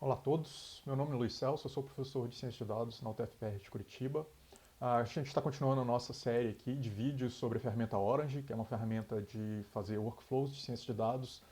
Olá a todos, meu nome é Luiz Celso, eu sou professor de Ciência de Dados na UTF-PR de Curitiba. A gente está continuando a nossa série aqui de vídeos sobre a ferramenta Orange, que é uma ferramenta de fazer workflows de ciência de dados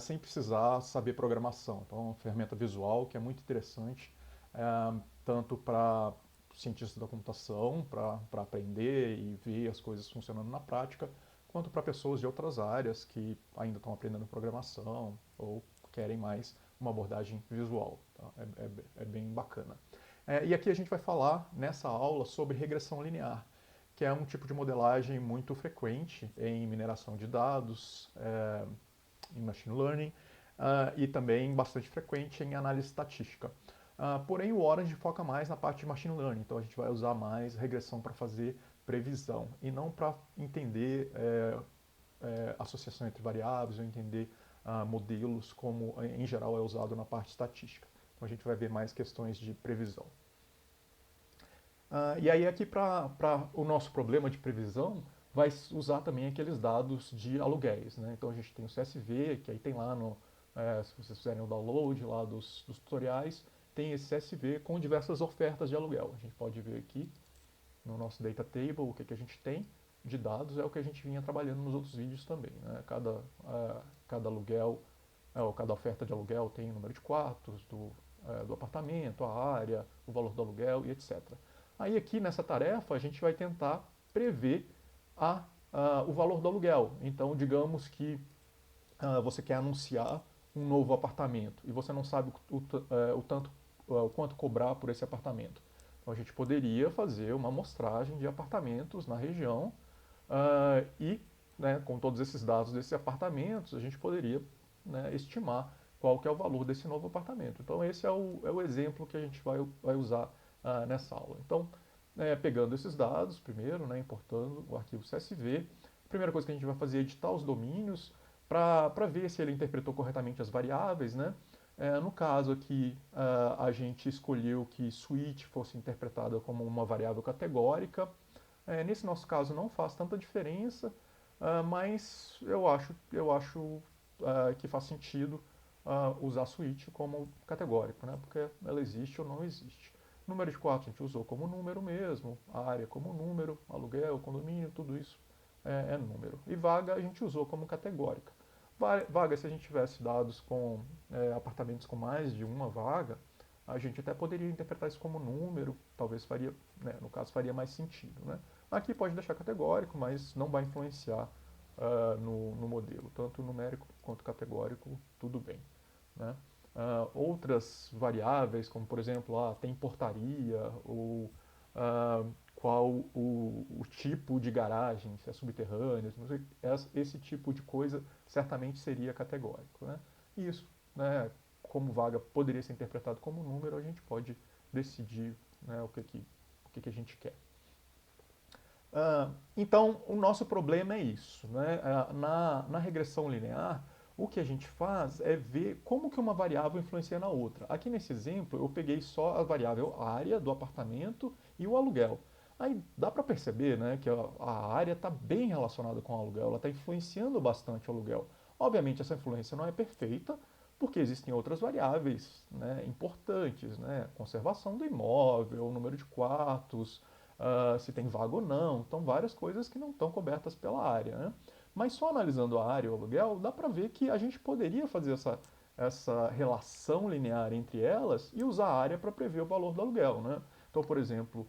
sem precisar saber programação. Então é uma ferramenta visual que é muito interessante, tanto para cientistas da computação, para aprender e ver as coisas funcionando na prática, quanto para pessoas de outras áreas que ainda estão aprendendo programação ou querem mais uma abordagem visual. Tá? É bem bacana. E aqui a gente vai falar nessa aula sobre regressão linear, que é um tipo de modelagem muito frequente em mineração de dados, em machine learning, e também bastante frequente em análise estatística. Porém, o Orange foca mais na parte de machine learning, então a gente vai usar mais regressão para fazer previsão e não para entender associação entre variáveis ou entender modelos como em geral é usado na parte estatística. Então a gente vai ver mais questões de previsão. E aí aqui para o nosso problema de previsão, vai usar também aqueles dados de aluguéis. Né? Então a gente tem o CSV, que aí tem lá se vocês fizerem o download lá dos tutoriais, tem esse CSV com diversas ofertas de aluguel. A gente pode ver aqui no nosso data table o que a gente tem de dados, é o que a gente vinha trabalhando nos outros vídeos também. Né? Cada aluguel, ou cada oferta de aluguel tem o número de quartos do apartamento, a área, o valor do aluguel e etc. Aí aqui nessa tarefa a gente vai tentar prever o valor do aluguel. Então digamos que você quer anunciar um novo apartamento e você não sabe o quanto cobrar por esse apartamento. Então a gente poderia fazer uma amostragem de apartamentos na região e, né, com todos esses dados desses apartamentos, a gente poderia, né, estimar qual que é o valor desse novo apartamento. Então esse é o exemplo que a gente vai usar nessa aula. Então, pegando esses dados primeiro, né, importando o arquivo CSV, a primeira coisa que a gente vai fazer é editar os domínios para ver se ele interpretou corretamente as variáveis. Né? No caso aqui, a gente escolheu que switch fosse interpretada como uma variável categórica. Nesse nosso caso não faz tanta diferença, mas eu acho que faz sentido usar switch como categórico, né? Porque ela existe ou não existe. Número de quartos a gente usou como número mesmo, a área como número, aluguel, condomínio, tudo isso é número. E vaga a gente usou como categórica. Vaga, se a gente tivesse dados com apartamentos com mais de uma vaga, a gente até poderia interpretar isso como número, talvez faria, né, no caso faria mais sentido. Né? Aqui pode deixar categórico, mas não vai influenciar no modelo, tanto numérico quanto categórico, tudo bem. Né? Outras variáveis, como por exemplo, tem portaria, ou qual o tipo de garagem, se é subterrânea, não sei, esse tipo de coisa certamente seria categórico. Né? E isso, né, como vaga poderia ser interpretado como número, a gente pode decidir, né, o que a gente quer. Então, o nosso problema é isso. Né? Na regressão linear, o que a gente faz é ver como que uma variável influencia na outra. Aqui nesse exemplo, eu peguei só a variável área do apartamento e o aluguel. Aí dá para perceber, né, que a área está bem relacionada com o aluguel, ela está influenciando bastante o aluguel. Obviamente, essa influência não é perfeita, porque existem outras variáveis, né, importantes, né, conservação do imóvel, número de quartos, se tem vaga ou não. Então, várias coisas que não estão cobertas pela área. Né? Mas só analisando a área e o aluguel, dá para ver que a gente poderia fazer essa relação linear entre elas e usar a área para prever o valor do aluguel. Né? Então, por exemplo,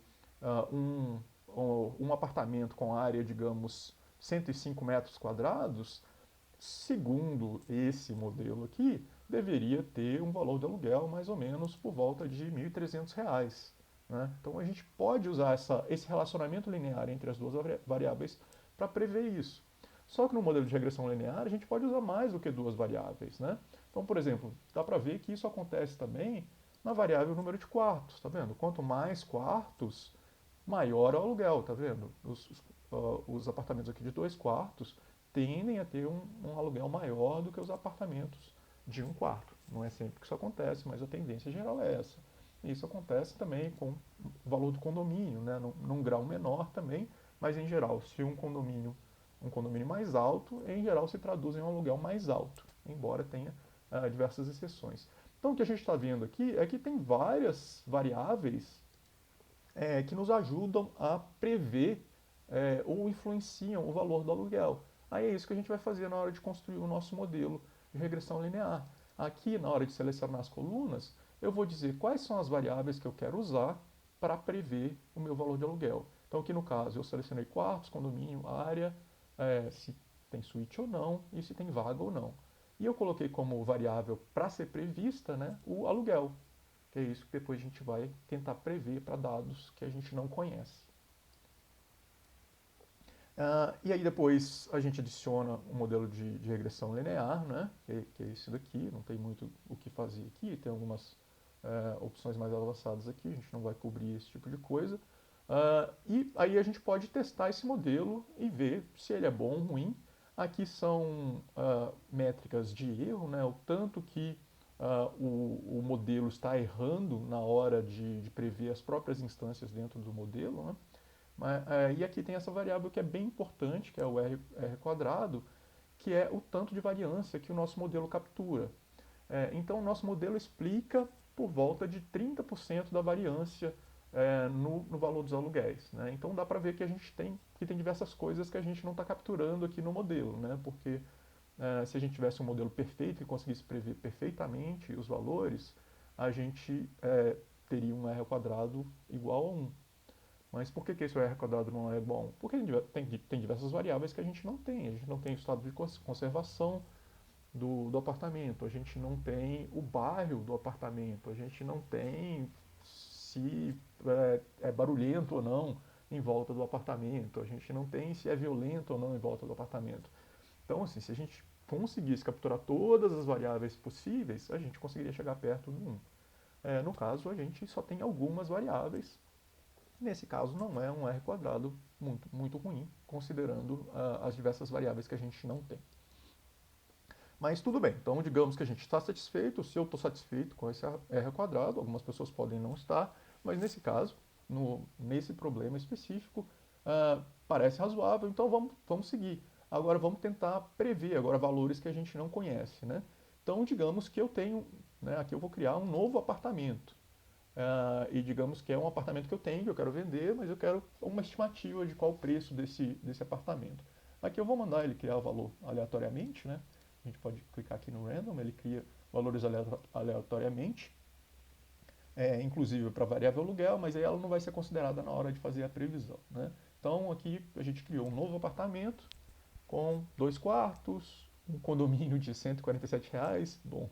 um apartamento com área, digamos, 105 metros quadrados, segundo esse modelo aqui, deveria ter um valor de aluguel mais ou menos por volta de R$ 1.300. Né? Então a gente pode usar esse relacionamento linear entre as duas variáveis para prever isso. Só que no modelo de regressão linear a gente pode usar mais do que duas variáveis. Né? Então, por exemplo, dá para ver que isso acontece também na variável número de quartos. Tá vendo? Quanto mais quartos, maior é o aluguel. Tá vendo? Os apartamentos aqui de 2 quartos tendem a ter um aluguel maior do que os apartamentos de 1 quarto. Não é sempre que isso acontece, mas a tendência geral é essa. E isso acontece também com o valor do condomínio, né, num grau menor também, mas em geral, se um condomínio mais alto, em geral se traduz em um aluguel mais alto, embora tenha diversas exceções. Então, o que a gente está vendo aqui é que tem várias variáveis que nos ajudam a prever ou influenciam o valor do aluguel. Aí é isso que a gente vai fazer na hora de construir o nosso modelo de regressão linear. Aqui, na hora de selecionar as colunas, eu vou dizer quais são as variáveis que eu quero usar para prever o meu valor de aluguel. Então, aqui no caso, eu selecionei quartos, condomínio, área, se tem suíte ou não e se tem vaga ou não. E eu coloquei como variável para ser prevista, né, o aluguel, que é isso que depois a gente vai tentar prever para dados que a gente não conhece. E aí depois a gente adiciona um modelo de regressão linear, né, que é esse daqui, não tem muito o que fazer aqui, tem algumas opções mais avançadas aqui, a gente não vai cobrir esse tipo de coisa. E aí a gente pode testar esse modelo e ver se ele é bom ou ruim. Aqui são métricas de erro, né, o tanto que o modelo está errando na hora de prever as próprias instâncias dentro do modelo, né? E aqui tem essa variável que é bem importante, que é o R quadrado, que é o tanto de variância que o nosso modelo captura. Então, o nosso modelo explica por volta de 30% da variância no valor dos aluguéis, né? Então, dá para ver que a gente tem diversas coisas que a gente não está capturando aqui no modelo, né? Porque se a gente tivesse um modelo perfeito e conseguisse prever perfeitamente os valores, a gente teria um R quadrado igual a 1. Mas por que esse R quadrado não é bom? Porque tem diversas variáveis que a gente não tem. A gente não tem o estado de conservação do apartamento, a gente não tem o bairro do apartamento, a gente não tem se é barulhento ou não em volta do apartamento, a gente não tem se é violento ou não em volta do apartamento. Então, assim, se a gente conseguisse capturar todas as variáveis possíveis, a gente conseguiria chegar perto do 1. No caso, a gente só tem algumas variáveis. Nesse caso, não é um R quadrado muito ruim, considerando as diversas variáveis que a gente não tem. Mas tudo bem, então digamos que a gente está satisfeito, se eu estou satisfeito com esse R quadrado, algumas pessoas podem não estar, mas nesse caso, nesse problema específico, parece razoável, então vamos seguir. Agora vamos tentar prever agora valores que a gente não conhece, né? Então digamos que eu tenho, né, aqui eu vou criar um novo apartamento. E digamos que é um apartamento que eu tenho, que eu quero vender, mas eu quero uma estimativa de qual o preço desse apartamento. Aqui eu vou mandar ele criar o valor aleatoriamente, né? A gente pode clicar aqui no random, ele cria valores aleatoriamente, inclusive para variável aluguel, mas aí ela não vai ser considerada na hora de fazer a previsão, né? Então aqui a gente criou um novo apartamento com 2 quartos, um condomínio de R$ 147. Bom,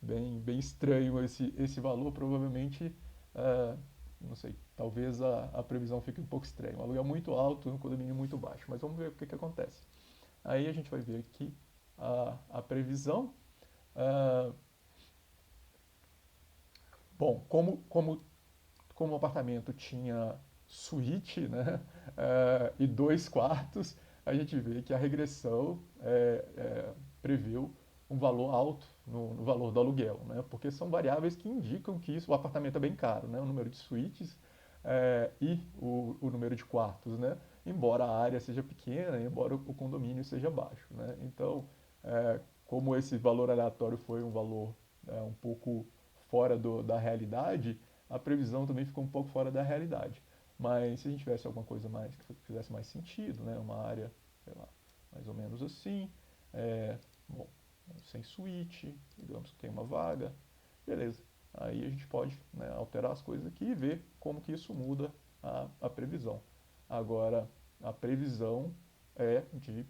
bem estranho esse valor, provavelmente, não sei, talvez a previsão fique um pouco estranha. Um aluguel muito alto, um condomínio muito baixo, mas vamos ver o que acontece. Aí a gente vai ver aqui a previsão. Bom, como o apartamento tinha suíte, né, e 2 quartos, a gente vê que a regressão preveu um valor alto no valor do aluguel, né, porque são variáveis que indicam que o apartamento é bem caro, né, o número de suítes e o número de quartos, né, embora a área seja pequena, embora o condomínio seja baixo, né. Então, como esse valor aleatório foi um valor um pouco fora da realidade, a previsão também ficou um pouco fora da realidade. Mas se a gente tivesse alguma coisa mais que fizesse mais sentido, né, uma área, sei lá, mais ou menos assim, bom, sem suíte, digamos que tem uma vaga, beleza. Aí a gente pode, né, alterar as coisas aqui e ver como que isso muda a previsão. Agora, a previsão é de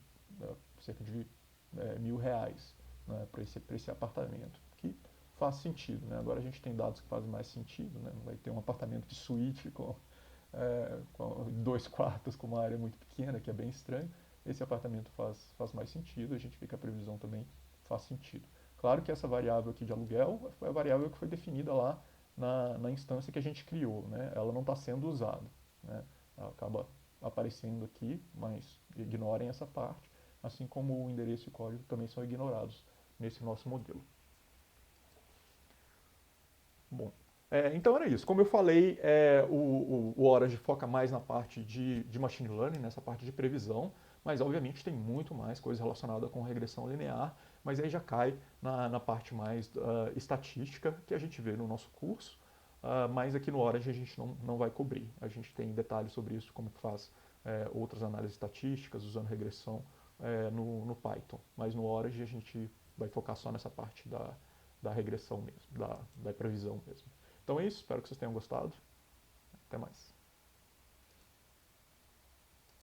cerca de R$ 1.000, né, para esse apartamento, que faz sentido, né? Agora a gente tem dados que fazem mais sentido, né? Não vai ter um apartamento de suíte com 2 quartos com uma área muito pequena, que é bem estranho. Esse apartamento faz mais sentido, a gente vê que a previsão também faz sentido. Claro que essa variável aqui de aluguel foi a variável que foi definida lá na instância que a gente criou, né? Ela não está sendo usada, né? Ela acaba aparecendo aqui, mas ignorem essa parte, assim como o endereço e o código também são ignorados nesse nosso modelo. Bom, então era isso. Como eu falei, o Orage foca mais na parte de machine learning, nessa parte de previsão, mas obviamente tem muito mais coisa relacionada com regressão linear. mas aí já cai na parte mais estatística que a gente vê no nosso curso, mas aqui no Orange a gente não vai cobrir. A gente tem detalhes sobre isso, como que faz outras análises estatísticas usando regressão no Python, mas no Orange a gente vai focar só nessa parte da regressão mesmo, da previsão mesmo. Então é isso, espero que vocês tenham gostado. Até mais.